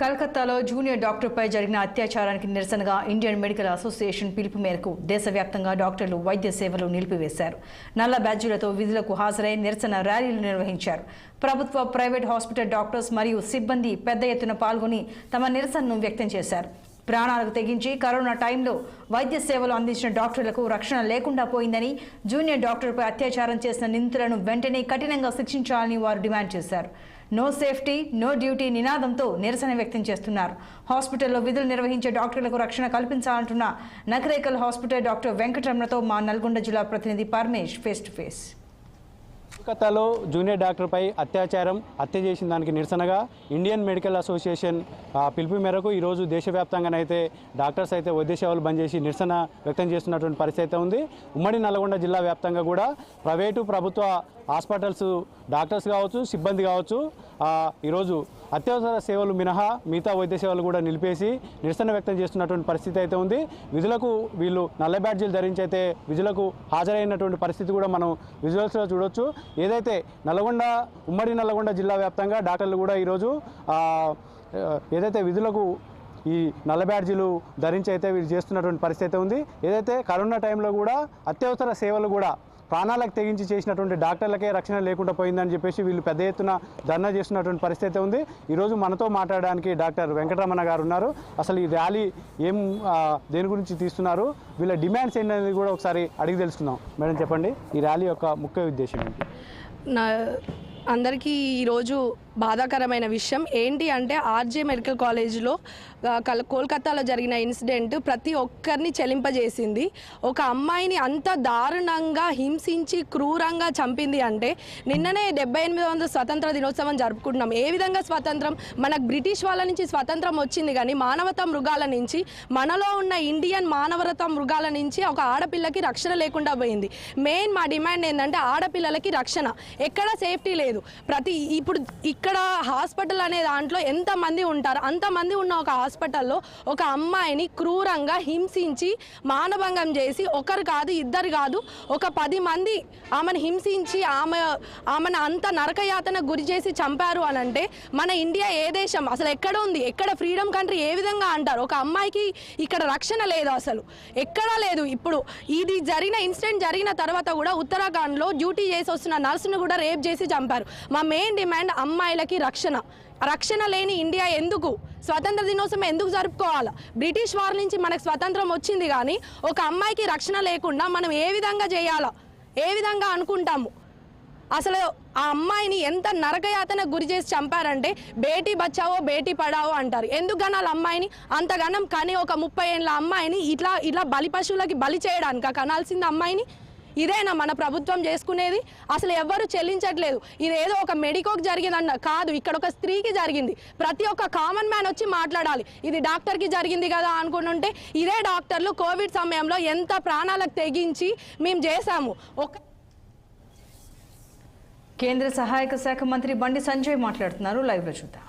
కలకత్తాలో జూనియర్ డాక్టర్పై జరిగిన అత్యాచారానికి నిరసనగా ఇండియన్ మెడికల్ అసోసియేషన్ పిలుపు మేరకు దేశవ్యాప్తంగా డాక్టర్లు వైద్య సేవలు నిలిపివేశారు. నల్ల బ్యాడ్జీలతో విధులకు హాజరై నిరసన ర్యాలీలు నిర్వహించారు. ప్రభుత్వ, ప్రైవేట్ హాస్పిటల్ డాక్టర్స్ మరియు సిబ్బంది పెద్ద ఎత్తున పాల్గొని తమ నిరసనను వ్యక్తం చేశారు. ప్రాణాలకు తెగించి కరోనా టైంలో వైద్య సేవలు అందించిన డాక్టర్లకు రక్షణ లేకుండా పోయిందని, జూనియర్ డాక్టర్పై అత్యాచారం చేసిన నిందితులను వెంటనే కఠినంగా శిక్షించాలని వారు డిమాండ్ చేశారు. నో సేఫ్టీ, నో డ్యూటీ నినాదంతో నిరసన వ్యక్తం చేస్తున్నారు. హాస్పిటల్లో విధులు నిర్వహించే డాక్టర్లకు రక్షణ కల్పించాలంటున్న నకరేకల్ హాస్పిటల్ డాక్టర్ వెంకటరమణతో మా నల్గొండ జిల్లా ప్రతినిధి పరమేష్ ఫేస్ టు ఫేస్. కలకత్తాలో జూనియర్ డాక్టర్పై హత్య చేసిన దానికి నిరసనగా ఇండియన్ మెడికల్ అసోసియేషన్ పిలుపు మేరకు ఈరోజు దేశవ్యాప్తంగానైతే డాక్టర్స్ అయితే వైద్య సేవలు బంద్ చేసి నిరసన వ్యక్తం చేస్తున్నటువంటి పరిస్థితి ఉంది. ఉమ్మడి నల్గొండ జిల్లా వ్యాప్తంగా కూడా ప్రైవేటు, ప్రభుత్వ హాస్పిటల్స్ డాక్టర్స్ కావచ్చు, సిబ్బంది కావచ్చు ఈరోజు అత్యవసర సేవలు మినహా మిగతా వైద్య సేవలు కూడా నిలిపేసి నిరసన వ్యక్తం చేస్తున్నటువంటి పరిస్థితి అయితే ఉంది. విధులకు వీళ్ళు నల్ల బ్యాడ్జీలు ధరించి అయితే విధులకు హాజరైనటువంటి పరిస్థితి కూడా మనం విజువల్స్లో చూడొచ్చు. ఏదైతే ఉమ్మడి నల్గొండ జిల్లా వ్యాప్తంగా డాక్టర్లు కూడా ఈరోజు ఏదైతే విధులకు ఈ నల్ల బ్యాడ్జీలు ధరించి అయితే వీళ్ళు చేస్తున్నటువంటి పరిస్థితి ఉంది. ఏదైతే కరోనా టైంలో కూడా అత్యవసర సేవలు కూడా ప్రాణాలకు తెగించి చేసినటువంటి డాక్టర్లకే రక్షణ లేకుండా పోయిందని చెప్పేసి వీళ్ళు పెద్ద ఎత్తున ధర్నా చేస్తున్నటువంటి పరిస్థితి ఉంది. ఈరోజు మనతో మాట్లాడడానికి డాక్టర్ వెంకటరమణ గారు ఉన్నారు. అసలు ఈ ర్యాలీ దేని గురించి తీస్తున్నారు, వీళ్ళ డిమాండ్స్ ఏంటనేది కూడా ఒకసారి అడిగి తెలుసుకుందాం. మేడం చెప్పండి, ఈ ర్యాలీ యొక్క ముఖ్య ఉద్దేశం ఏంటి? అందరికీ ఈరోజు బాధాకరమైన విషయం ఏంటి అంటే ఆర్జే మెడికల్ కాలేజ్లో కోల్కతాలో జరిగిన ఇన్సిడెంట్ ప్రతి ఒక్కరిని చెలింపజేసింది. ఒక అమ్మాయిని అంత దారుణంగా హింసించి క్రూరంగా చంపింది అంటే నిన్ననే 78వ స్వతంత్ర దినోత్సవం జరుపుకుంటున్నాం. ఏ విధంగా స్వతంత్రం? మనకు బ్రిటిష్ వాళ్ళ నుంచి స్వతంత్రం వచ్చింది, కానీ మానవతా మృగాల నుంచి, మనలో ఉన్న ఇండియన్ మానవతా మృగాల నుంచి ఒక ఆడపిల్లకి రక్షణ లేకుండా పోయింది. మెయిన్ మా డిమాండ్ ఏంటంటే ఆడపిల్లలకి రక్షణ, ఎక్కడ సేఫ్టీ లేదు. ఇప్పుడు ఇక్కడ హాస్పిటల్ అనే దాంట్లో ఎంతమంది ఉంటారు, అంతమంది ఉన్న ఒక హాస్పిటల్లో ఒక అమ్మాయిని క్రూరంగా హింసించి మానభంగం చేసి ఒకరు కాదు, ఇద్దరు కాదు, ఒక 10 మంది ఆమెను హింసించి ఆమెను అంత నరకయాతన గురి చేసి చంపారు అని అంటే మన ఇండియా ఏ దేశం? అసలు ఎక్కడ ఉంది? ఎక్కడ ఫ్రీడమ్ కంట్రీ ఏ విధంగా అంటారు? ఒక అమ్మాయికి ఇక్కడ రక్షణ లేదు, అసలు ఎక్కడా లేదు. ఇప్పుడు ఇది జరిగిన ఇన్సిడెంట్ జరిగిన తర్వాత కూడా ఉత్తరాఖండ్లో డ్యూటీ చేసి వస్తున్న నర్సును కూడా రేప్ చేసి చంపారు. మా మెయిన్ డిమాండ్ అమ్మాయిలకి రక్షణ లేని ఇండియా ఎందుకు? స్వతంత్ర దినోత్సవం ఎందుకు జరుపుకోవాలి? బ్రిటిష్ వారి నుంచి మనకు స్వతంత్రం వచ్చింది, కానీ ఒక అమ్మాయికి రక్షణ లేకుండా మనం ఏ విధంగా చేయాలా, ఏ విధంగా అనుకుంటాము? అసలు ఆ అమ్మాయిని ఎంత నరకయాతన గురి చేసి చంపారంటే బేటీ బచావో బేటీ పడావో అంటారు. ఎందుకు గనాలి అమ్మాయిని అంతగానం? కానీ ఒక 30 ఏళ్ళ అమ్మాయిని ఇట్లా బలి పశువులకి బలి చేయడానికా కనాల్సింది అమ్మాయిని? ఇదేనా మన ప్రభుత్వం చేసుకునేది? అసలు ఎవ్వరు చెల్లించట్లేదు. ఇదేదో ఒక మెడికోకి జరిగిందన్న కాదు, ఇక్కడ ఒక స్త్రీకి జరిగింది. ప్రతి ఒక్క కామన్ మ్యాన్ వచ్చి మాట్లాడాలి. ఇది డాక్టర్కి జరిగింది కదా అనుకుంటుంటే, ఇదే డాక్టర్లు కోవిడ్ సమయంలో ఎంత ప్రాణాలకు తెగించి మేము చేశాము. కేంద్ర సహాయక శాఖ మంత్రి బండి సంజయ్ మాట్లాడుతున్నారు. లైవ్లో చూద్దాం.